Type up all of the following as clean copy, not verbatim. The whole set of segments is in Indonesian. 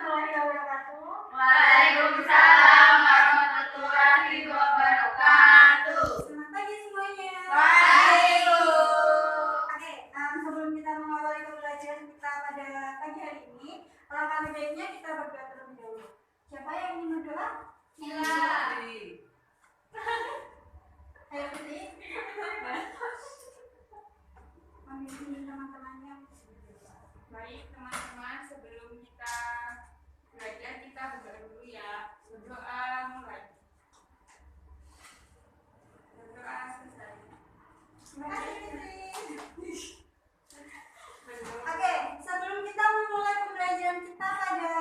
warahmatullahi wabarakatuh. Waalaikumsalam warahmatullahi wabarakatuh. Selamat pagi semuanya. Baik, Bu. Oke, sebelum kita mengawali pembelajaran kita pada pagi hari ini, alangkah baiknya kita berdoa terlebih dahulu. Siapa yang ingin berdoa? Iya. Ayo Putri. Ambil teman-temannya. Baik teman-teman, sebelum kita belajar kita berdoa dulu ya. Berdoa mulai. Berdoa selesai. Terima kasih Putri. Berdoa. Oke, sebelum kita memulai pembelajaran kita pada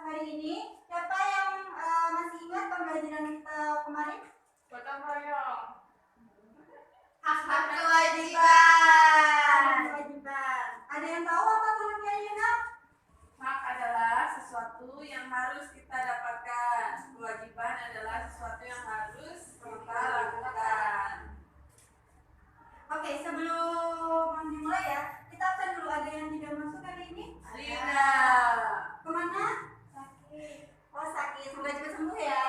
hari ini, siapa yang masih ingat pembelajaran kita kemarin? Gotong royong. Hak kewajiban. kewajiban. Ada yang tahu apa pengertiannya, Nak? Hak adalah sesuatu yang harus kita dapatkan. Kewajiban adalah sesuatu yang harus kita lakukan. Oke, sebelum dimulai ya, kita absen dulu. Ada yang tidak masuk hari ini? Lina. Kemana? Sakit. Oh sakit, semoga cepat sembuh ya.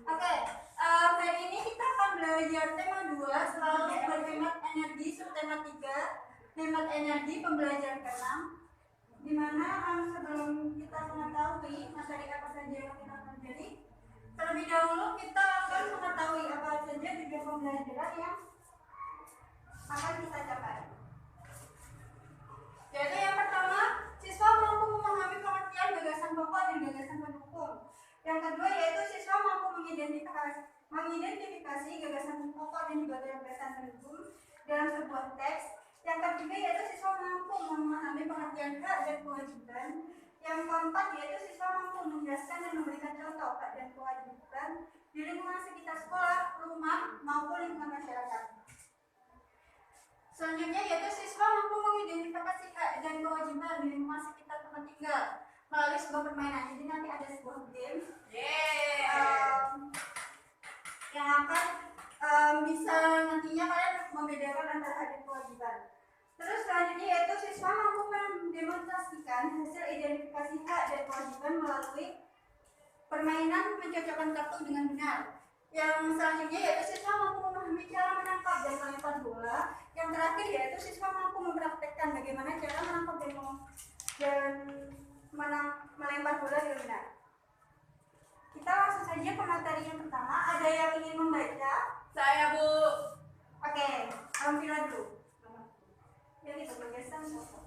Oke, hari ini kita akan belajar tema 2, selalu berhemat energi, subtema 3, hemat energi, pembelajaran ke-6. Dimana sebelum kita mengetahui materi apa saja yang kita pelajari, terlebih dahulu kita akan mengetahui apa saja tujuan pembelajaran yang akan kita capai. Yaitu yang pertama, siswa mampu memahami pengertian gagasan pokok dan gagasan pendukung. Yang kedua yaitu siswa mampu mengidentifikasi gagasan pokok dan juga gagasan pendukung dalam sebuah teks. Yang ketiga yaitu siswa mampu memahami pengertian hak dan kewajiban. Yang keempat yaitu siswa mampu menjelaskan dan memberikan contoh hak dan kewajiban di lingkungan sekitar sekolah, rumah, maupun lingkungan masyarakat. Selanjutnya yaitu siswa mampu mengidentifikasi hak dan kewajiban di lingkungan sekitar tempat tinggal melalui sebuah permainan. Jadi nanti ada sebuah game yang akan bisa nantinya kalian membedakan antara hak dan kewajiban. Terus selanjutnya yaitu siswa mampu mendemonstrasikan hasil identifikasi hak dan kewajiban melalui permainan mencocokkan kartu dengan benar. Yang selanjutnya yaitu siswa mampu memahami cara menangkap dan melempar bola. Yang terakhir yaitu siswa mampu mempraktekkan bagaimana cara menangkap dan melempar bola dengan benar. Kita langsung saja ke materi yang pertama. Ada yang ingin membaca? Saya, Bu. Oke, Alhamdulillah dulu. Yang itu gagasan pokok.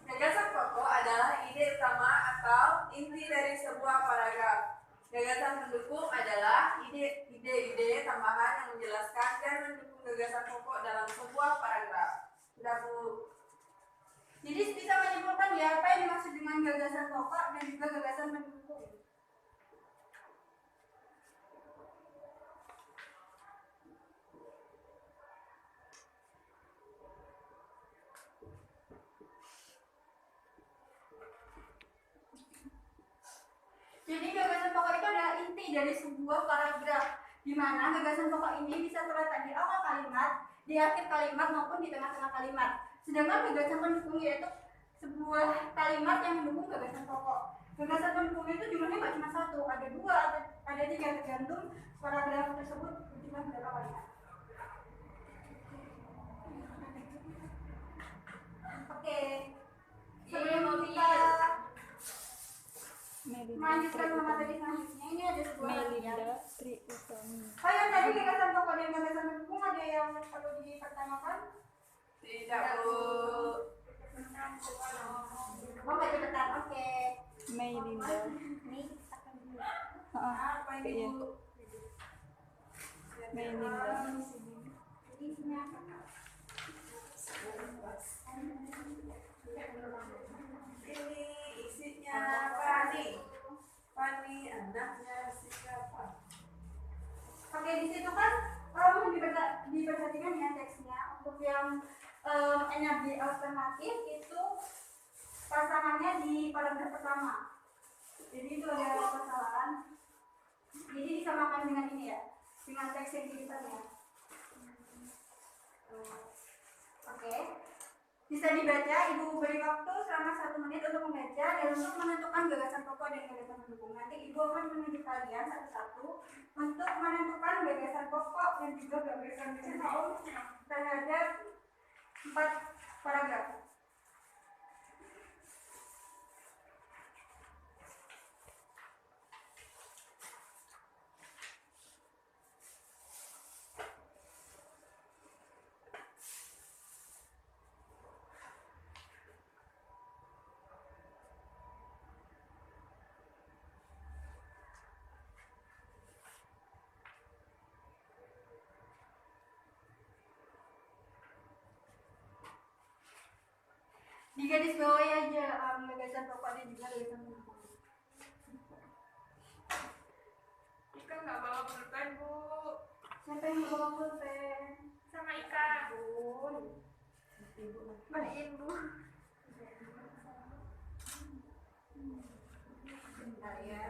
Gagasan pokok adalah ide utama atau inti dari sebuah paragraf. Gagasan pendukung adalah ide-ide tambahan yang menjelaskan dan mendukung gagasan pokok dalam sebuah paragraf. Sudah, Bu. Jadi bisa menyimpulkan ya apa yang dimaksud dengan gagasan pokok dan juga gagasan pendukung. Jadi gagasan pokok itu adalah inti dari sebuah paragraf, di mana gagasan pokok ini bisa terletak di awal kalimat, di akhir kalimat maupun di tengah-tengah kalimat. Sedangkan gagasan pendukung yaitu sebuah kalimat yang mendukung gagasan pokok. Gagasan pendukung itu jumlahnya nggak cuma satu, ada dua, ada tiga, tergantung paragraf tersebut jumlah berapa kalimat. Oke, sebelum kita melanjutkan ke materi selanjutnya, ini ada sebuah hadiah. Oh yang tadi gagasan pokok dan gagasan pendukung ada yang perlu dipertanyakan? Tidak, Bu. Oh nggak cepetan, oke. Meilinda. Apa ini, Iya. Bu? Meilinda. Jadi isinya apa? Ini isinya Fani. Fani anaknya siapa? Oke, di situ kan mohon diperhatikan ya teksnya. Untuk yang energi alternatif itu pasangannya di paragraf pertama. Jadi itu ada kesalahan. Jadi disamakan dengan ini ya, dengan teks yang di depannya. Oke. Bisa dibaca, Ibu beri waktu selama 1 menit untuk membaca dan untuk menentukan gagasan pokok dan gagasan pendukung. Nanti Ibu akan menunjuk kalian satu-satu untuk menentukan gagasan pokok dan juga gagasan pendukung terhadap 4 paragraf. Di garis bawah aja gagasan pokok dan juga gagasan pendukung. Ika nggak bawa pulpen, Bu. Siapa yang bawa pulpen? Sama Ika. Bun. Balikin, Bu. Bentar ya.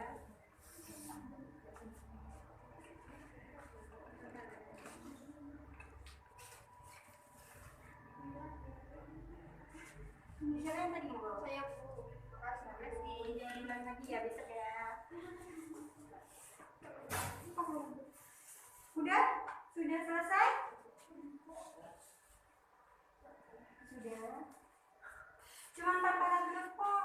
Siapa yang tadi bawa? Saya, Bu. Makasih. Jangan bilang lagi ya besok ya. Udah? Sudah selesai? Sudah. Cuma 4 paragraf kok.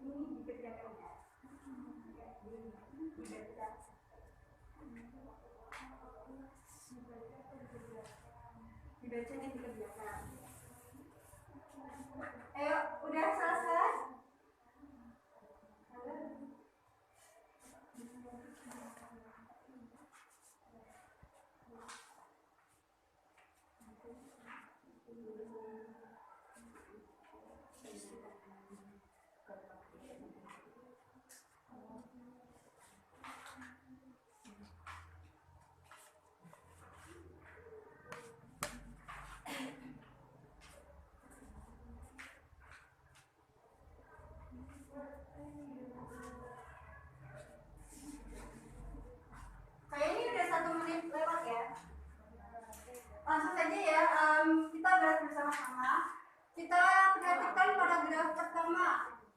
Ini dikerjakan ya. Dibaca dan dikerjakan. Ayo, udah selesai? Kayaknya udah 1 menit lewat ya. Langsung saja ya, kita bahas bersama-sama. Kita perhatikan paragraf pertama.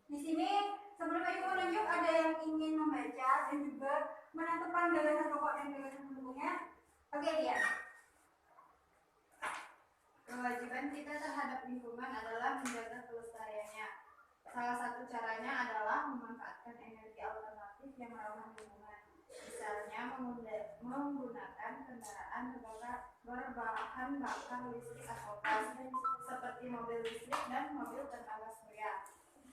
Di sini sebelum Ibu menunjuk ada yang ingin membaca dan juga menentukan gagasan pokok dan gagasan pendukungnya. Oke dia. Kewajiban kita terhadap lingkungan adalah menjaga kelestariannya. Salah satu caranya adalah memanfaatkan energi alternatif yang ramah lingkungan. Misalnya menggunakan kendaraan berbahan bakar listrik atau gas seperti mobil listrik dan mobil tenaga surya.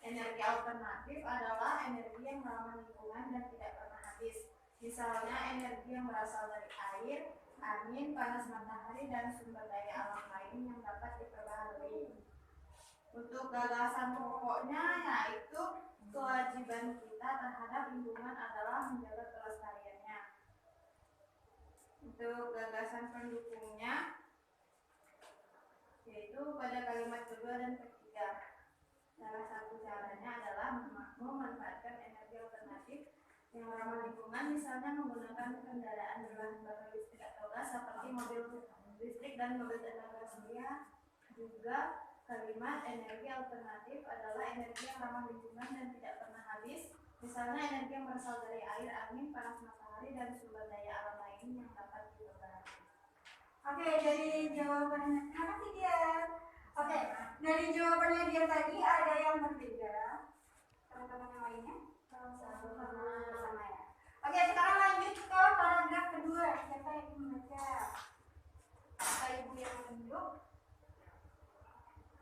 Energi alternatif adalah energi yang ramah lingkungan dan tidak pernah habis. Misalnya energi yang berasal dari air, angin, panas matahari, dan sumber daya alam lain yang dapat diperbaharui. Untuk gagasan pokoknya yaitu kewajiban kita terhadap lingkungan adalah menjaga kelestariannya. Untuk gagasan pendukungnya yaitu pada kalimat kedua dan ketiga. Salah satu caranya adalah memanfaatkan energi alternatif yang ramah lingkungan, misalnya menggunakan kendaraan berbahan bakar listrik atau gas seperti mobil listrik dan mobil tenaga surya. Juga kalimat energi alternatif adalah energi yang ramah lingkungan dan tidak pernah habis, misalnya energi yang berasal dari air, angin, panas matahari, dan sumber daya alam lain yang dapat diperbaharui. Oke, dari jawabannya, makasih dia. Oke, dari jawabannya dia tadi ada yang berbeda. Teman-teman yang lainnya? Sama ya. Oke, sekarang lanjut ke paragraf kedua. Siapa yang ingin membaca? Apa Ibu yang menunjuk?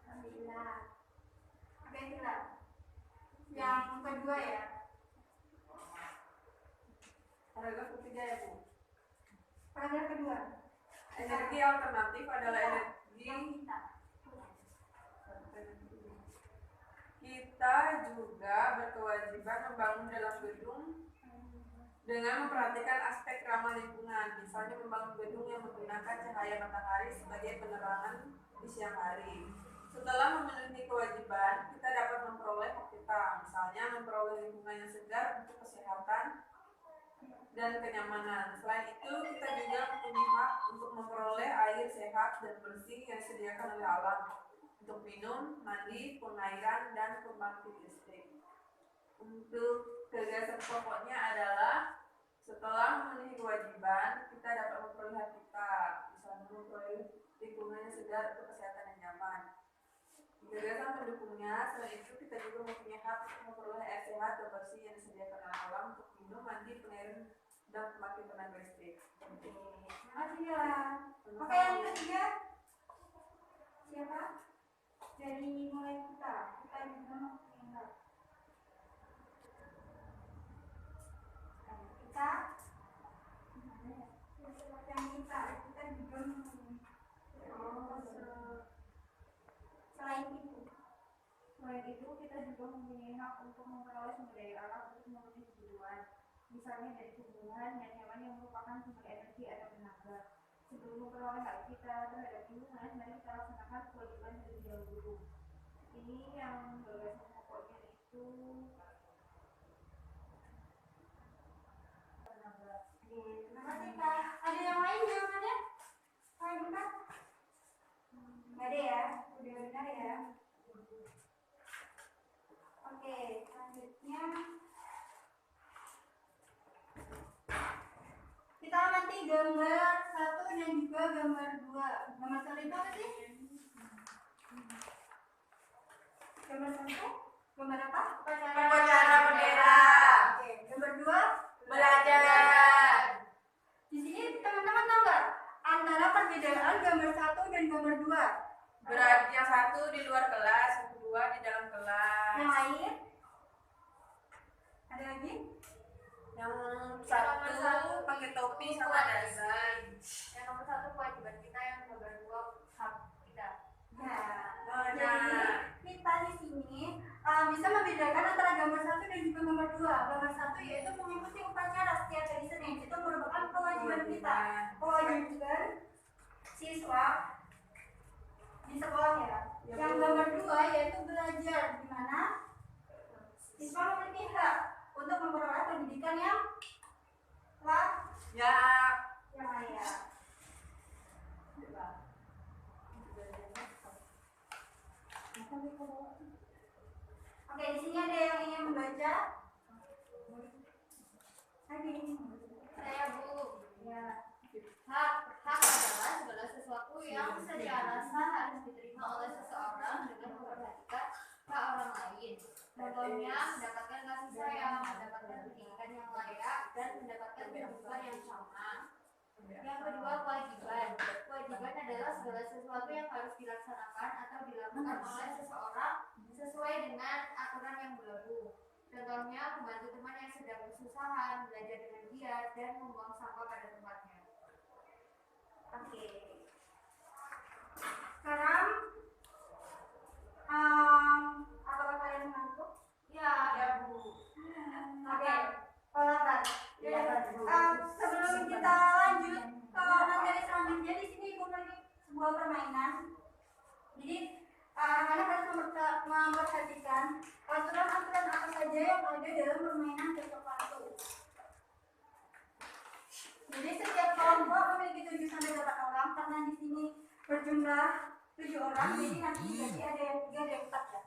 Alhamdulillah. Oke, silakan. Yang kedua ya. Paragraf ketiga ya, Bu. Paragraf kedua. Energi alternatif adalah energi kita juga berkewajiban kewajiban membangun dalam gedung dengan memperhatikan aspek ramah lingkungan, misalnya membangun gedung yang menggunakan cahaya matahari sebagai penerangan di siang hari. Setelah memenuhi kewajiban, kita dapat memperoleh hak kita, misalnya memperoleh lingkungan yang segar untuk kesehatan dan kenyamanan. Selain itu, kita juga mempunyai hak untuk memperoleh air sehat dan bersih yang disediakan oleh alam untuk minum, mandi, pengairan, dan pembangkit listrik. Untuk gagasan pokoknya adalah setelah memenuhi kewajiban, kita dapat memperoleh hak kita, misalnya memperoleh lingkungan yang segar untuk kesehatan yang nyaman. Gagasan pendukungnya, selain itu kita juga mempunyai hak untuk memperoleh air sehat dan bersih yang disediakan oleh alam untuk minum, mandi, pengairan, dan pembangkit tenaga listrik. Terima kasih ya. Oke, yang ketiga siapa? Dari mulai kita juga mau tinggal. Kita yang kita juga selain itu kita juga mempunyai hak untuk memperoleh sumber daya alam untuk memenuhi kebutuhan, misalnya dari tumbuhan dan hewan yang merupakan sumber energi atau tenaga. Sebelum memperoleh hak kita terhadap lingkungan, mari kita laksanakan kewajiban terlebih dahulu. Ini yang gagasan pokoknya itu tenaga. Terima kasih Kak. Ada yang lain jawabannya? Kak Buka? Nggak ada ya? Udah benar ya? Oke, selanjutnya kita amati gambar 1 dan juga gambar 2. Gambar 1 itu apa sih? Gambar 1? Gambar apa? Upacara bendera. Oke, gambar 2? Belajar. Di sini teman-teman tahu nggak antara perbedaan gambar 1 dan gambar 2? Berarti yang satu di luar kelas, yang kedua di dalam kelas. Yang lain? Ada lagi? Yang satu pakai topi sama dasi. Yang nomor 1 kewajiban kita, yang nomor 2 hak kita. Ya. Oh, Jadi nah. kita di sini bisa membedakan antara gambar 1 dan juga gambar 2. Gambar 1 yaitu mengikuti upacara setiap hari Senin. Itu merupakan kewajiban kita. Kewajiban siswa di sekolah ya. Yang gambar 2 yaitu belajar, di mana siswa memiliki hak untuk memperoleh pendidikan yang Ya. layak. Oke, di sini ada yang ingin membaca. Ada ini. Saya Bu. Ya. Hak adalah segala sesuatu yang secara sah harus diterima oleh seseorang dengan memperhatikan hak orang lain. Contohnya mendapatkan kasih sayang, mendapatkan pendidikan yang layak, dan mendapatkan kehidupan yang sama. Yang kedua, kewajiban. Kewajiban adalah segala sesuatu yang harus dilaksanakan atau dilakukan oleh seseorang sesuai dengan aturan yang berlaku. Contohnya, membantu teman yang sedang kesusahan, belajar dengan giat, dan membuang sampah pada tempatnya. Oke. Sekarang apakah kalian mengantuk? Ya, Ya, Bu. Oke. Olahan. Ya, Bu. Sebelum kita lanjut ke materi selanjutnya, di sini Ibu bagi sebuah permainan. Jadi anak-anak harus memperhatikan aturan-aturan apa saja yang ada dalam permainan ketok-palu. Jadi setiap kelompok memiliki 7-8 orang, karena di sini berjumlah 7 orang, jadi nanti dibagi ada yang 3 ada yang 4 ya.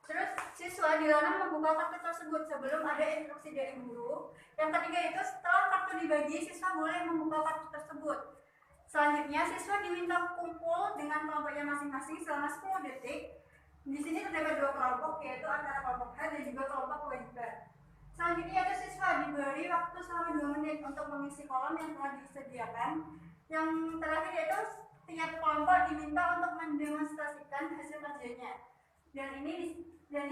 Terus siswa dilarang membuka kartu tersebut sebelum ada instruksi dari guru. Yang ketiga itu setelah kartu dibagi, siswa boleh membuka kartu tersebut. Selanjutnya siswa diminta kumpul dengan kelompoknya masing-masing selama 10 detik. Di sini terdapat 2 kelompok, yaitu antara kelompok H dan juga kelompok kewajiban. Selanjutnya itu siswa diberi waktu selama 2 menit untuk mengisi kolom yang telah disediakan. Yang terakhir yaitu tiap kelompok diminta untuk mendemonstrasikan hasil kerjanya. Dan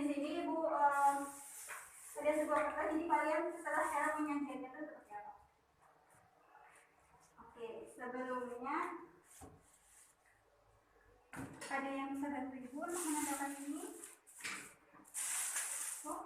di sini Ibu ada sebuah kertas, jadi kalian setelah cara menyajikannya itu seperti apa? Oke, sebelumnya ada yang bisa bantu Ibu untuk menandakan ini? Oh.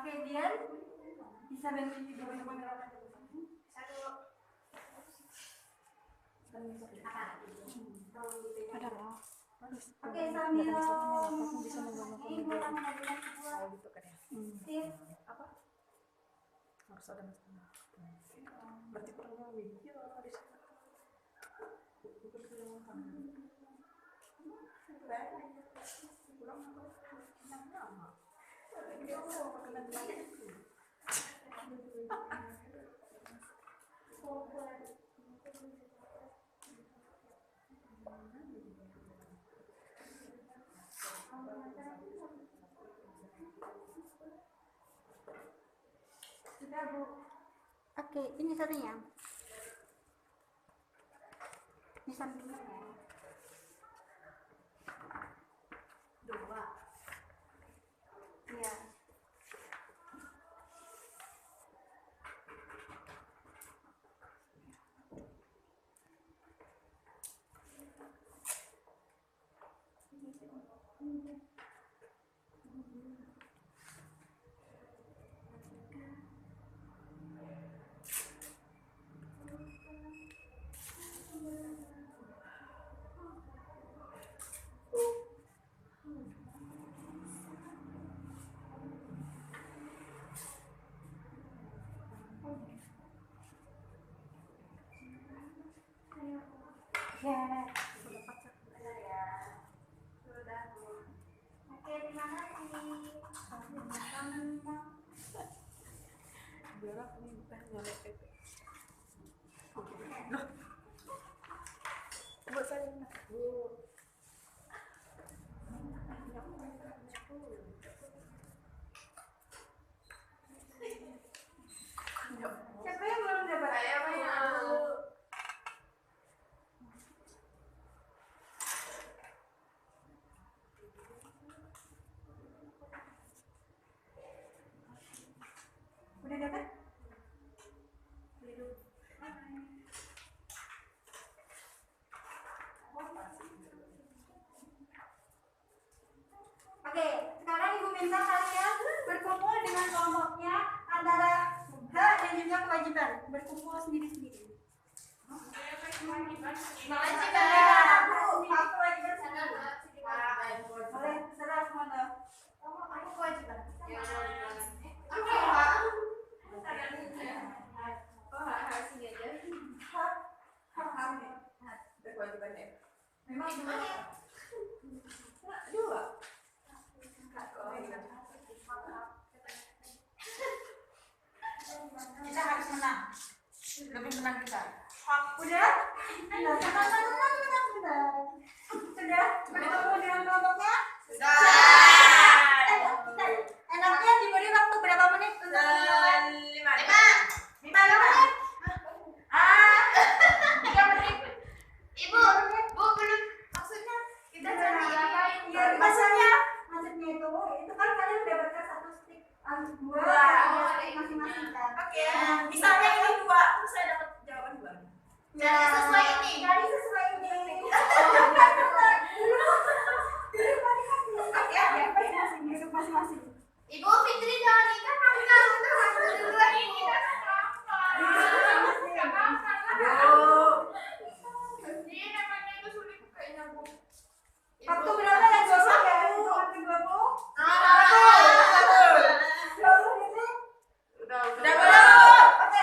Oke, Dian bisa bantu juga kamera. Oke, sambil ini gue akan mengadakan sebuah tip apa? Harus ada masalah. Berarti kurangnya video di sana. Sudah, Bu. Oke, ini satunya. Di sampingnya ya. 2. Iya. Ya. Sudah, Bu. Oke, terima kasih. Berak nih bukan nyolek itu. Buat saya enak. Siapa yang belum dapat? Saya mau. Udah dapat? Oke, sekarang Ibu minta kalian berkumpul dengan kelompoknya antara hak dan juga kewajiban. Berkumpul sendiri-sendiri. Kewajiban. Aku kewajiban sendiri. Boleh, terserah semua. Aku kewajiban. Oke, Pak. Oh, harus ini aja. Berkewajiban ya. Memang dua. Dua. Kita harus menang. Lebih menang kita. Udah? Tenang. Sudah? Bertemu dengan kelompoknya? Enaknya diberi waktu berapa menit untuk Lima. 5 menit? 3 menit. Ibu, Bu belum maksudnya kita cari ngapain? Ya, maksudnya itu kan kalian mendapatkan satu stick, dua stick masing-masing kan? Oke. Misalnya ini 2, terus saya dapat jawaban 2. Ya, sesuai ini. Cari sesuai ini. Duduk masing-masing. Ibu Fitri jangan ikat angka dua ini kita Ini namanya itu sulit kayaknya Bu. Waktu berapa yang gosok ya? Waktu 20? 20 ini? Udah. Oke.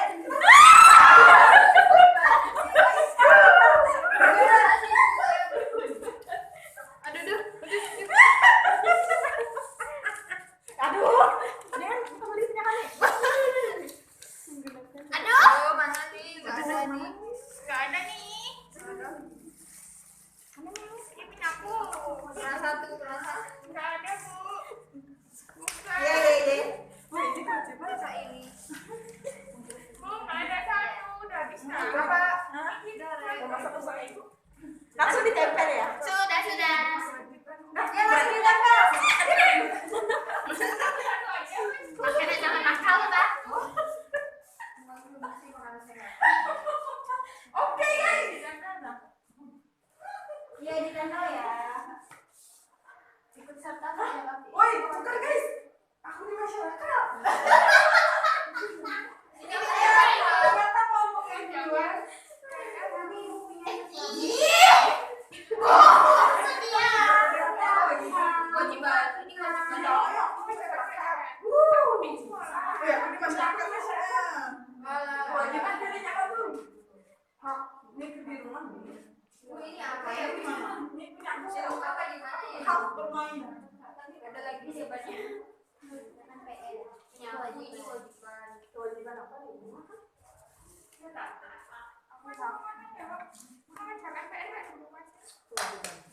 Kewajiban apa nih?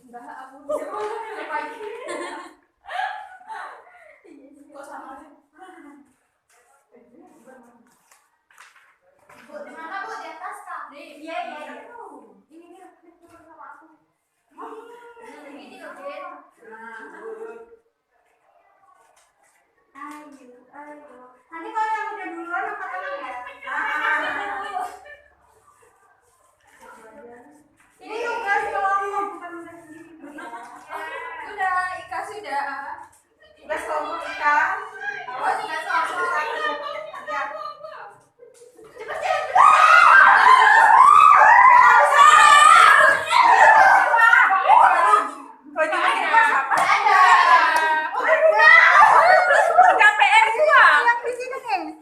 Enggak, aku bisa pagi. Kok sama sih? Bu, di mana Bu? Di atas kah? Iya. Ini turun sama aku. Ini loh, Den. Ayo. Nanti kalau yang udah duluan angkat tangan ya. Ini tugas kelompok bukan tugas sendiri. Sudah, Ika sudah. Tugas kelompok ikan. Oh, sudah selesai. Ya. Kewajiban kita apa? Enggak PR gua. Yang di sini nih.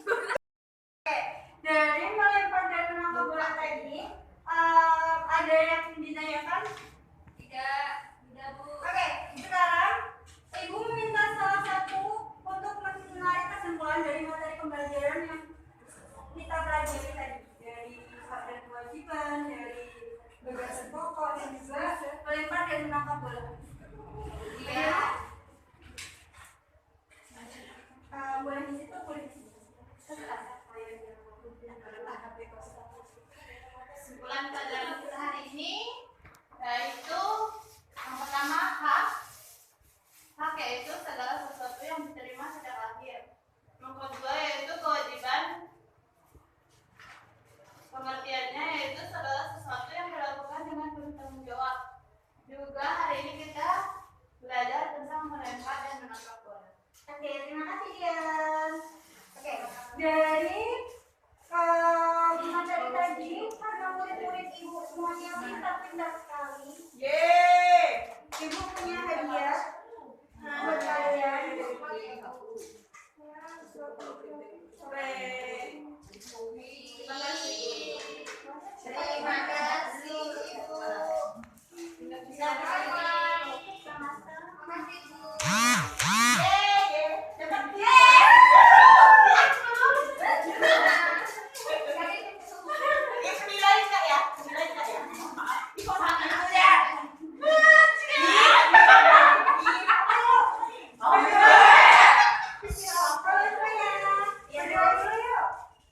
Oke, dari melempar dan menangkap bola tadi, ada yang ditanyakan? Tidak, Bu. Oke, sekarang Ibu meminta salah satu untuk menarik kesimpulan dari materi pembelajaran yang kita pelajari tadi, dari hak dan kewajiban, dari bagasan pokok, dan juga melempar dan menangkap bola. Iya. Boleh di situ, boleh di situ. Kesimpulan pelajaran kita hari ini yaitu yang pertama hak. Hak yaitu segala sesuatu yang diterima sejak lahir. Yang kedua yaitu kewajiban. Pengertiannya yaitu segala sesuatu yang dilakukan dengan penuh tanggung jawab. Juga hari ini kita belajar tentang melempar dan menangkap bola. Oke, terima kasih Dian. Oke, dari materi tadi, karena murid-murid Ibu semuanya pintar-pintar sekali, Ibu punya hadiah buat kalian. Terima kasih Ibu.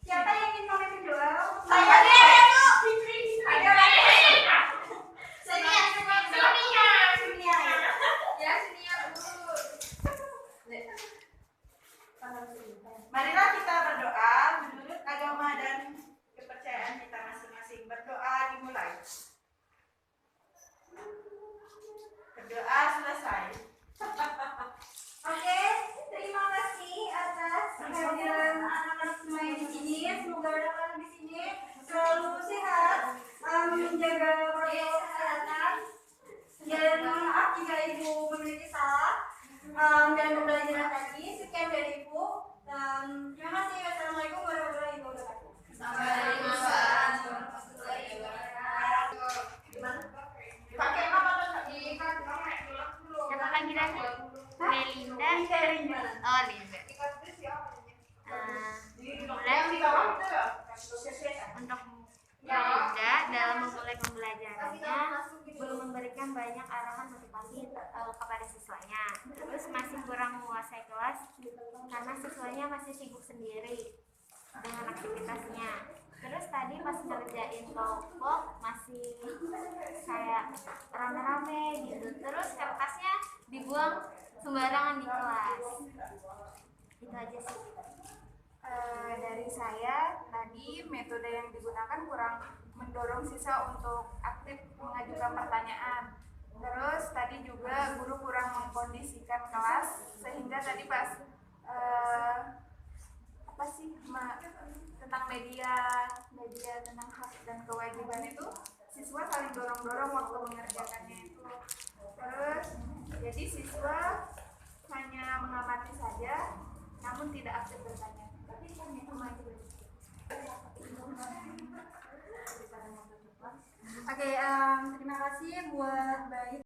Siapa yang ingin memimpin doa? Marilah kita berdoa menurut agama dan kepercayaan kita masing-masing. Berdoa dimulai. Berdoa selesai. Oke, terima kasih atas kehadiran anak-anak semuanya di sini. Semoga anak-anak di sini selalu sehat, menjaga protokol kesehatan. Dan mohon maaf jika Ibu memiliki salah dalam pembelajaran tadi. Sekian dari Ibu. Terima kasih. Wassalamualaikum warahmatullahi wabarakatuh. Waalaikumsalam warahmatullahi wabarakatuh. Pakai apa tuh? Nama panggilannya? Melinda. Oh, Linda. Mulai untuk Melinda dalam memulai pembelajarannya belum memberikan banyak arahan motivasi kepada siswanya. Terus masih kurang menguasai kelas karena siswanya masih sibuk sendiri dengan aktivitasnya. Terus tadi pas ngerjain kelompok masih kayak rame-rame gitu. Terus kertasnya dibuang sembarangan di kelas. Itu aja sih. Dari saya tadi metode yang digunakan kurang mendorong siswa untuk aktif mengajukan pertanyaan. Terus tadi juga guru kurang mengkondisikan kelas sehingga tadi pas tentang media tentang hak dan kewajiban itu siswa saling dorong-dorong waktu mengerjakannya itu. Terus jadi siswa hanya mengamati saja namun tidak aktif bertanya. Tapi itu masih Oke, terima kasih buat Baik.